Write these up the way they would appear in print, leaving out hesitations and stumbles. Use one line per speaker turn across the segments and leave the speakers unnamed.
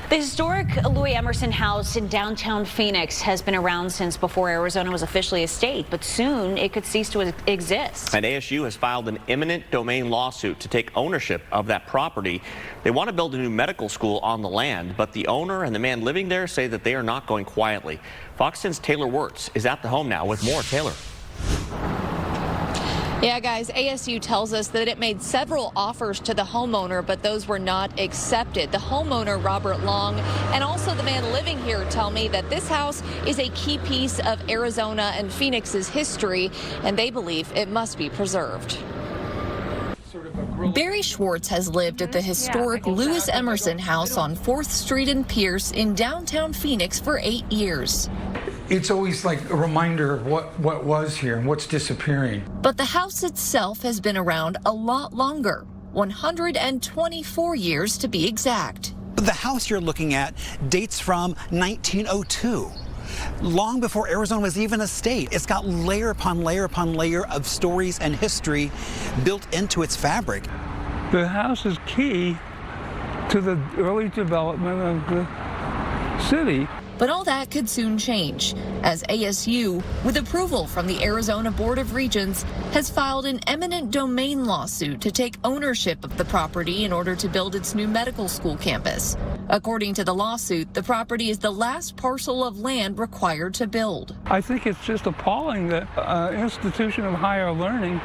The historic Louis Emerson House in downtown Phoenix has been around since before Arizona was officially a state, but soon it could cease to exist.
And ASU has filed an eminent domain lawsuit to take ownership of that property. They want to build a new medical school on the land, but the owner and the man living there say that they are not going quietly. Fox 10's Taylor Wirtz is at the home now with more. Taylor.
Yeah, guys, ASU tells us that it made several offers to the homeowner, but those were not accepted. The homeowner, Robert Long, and also the man living here tell me that this house is a key piece of Arizona and Phoenix's history, and they believe it must be preserved. Barry Schwartz has lived at the historic Louis Emerson House on 4th Street and Pierce in downtown Phoenix for 8 years.
It's always like a reminder of what was here and what's disappearing.
But the house itself has been around a lot longer, 124 years to be exact.
The house you're looking at dates from 1902. Long before Arizona was even a state. It's got layer upon layer upon layer of stories and history built into its fabric.
The house is key to the early development of the city.
But all that could soon change, as ASU, with approval from the Arizona Board of Regents, has filed an eminent domain lawsuit to take ownership of the property in order to build its new medical school campus. According to the lawsuit, the property is the last parcel of land required to build.
I think it's just appalling that an institution of higher learning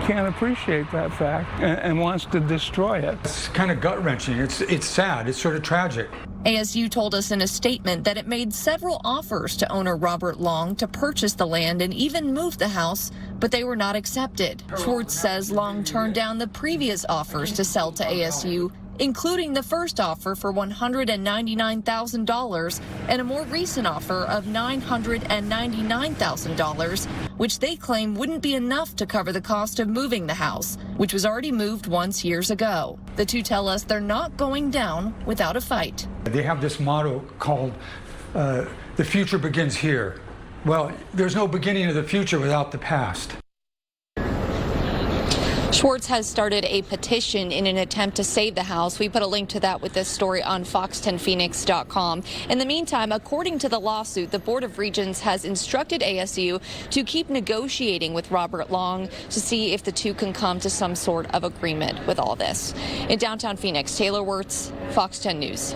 can't appreciate that fact and wants to destroy it.
It's kind of gut-wrenching. It's sad. It's sort of tragic.
ASU told us in a statement that it made several offers to owner Robert Long to purchase the land and even move the house, but they were not accepted. Schwartz says Long turned down the previous offers to sell to ASU, including the first offer for $199,000 and a more recent offer of $999,000, which they claim wouldn't be enough to cover the cost of moving the house, which was already moved once years ago. The two tell us they're not going down without a fight.
They have this motto called, the future begins here. Well, there's no beginning of the future without the past.
Schwartz has started a petition in an attempt to save the house. We put a link to that with this story on fox10phoenix.com. In the meantime, according to the lawsuit, the Board of Regents has instructed ASU to keep negotiating with Robert Long to see if the two can come to some sort of agreement with all this. In downtown Phoenix, Taylor Wirtz, Fox 10 News.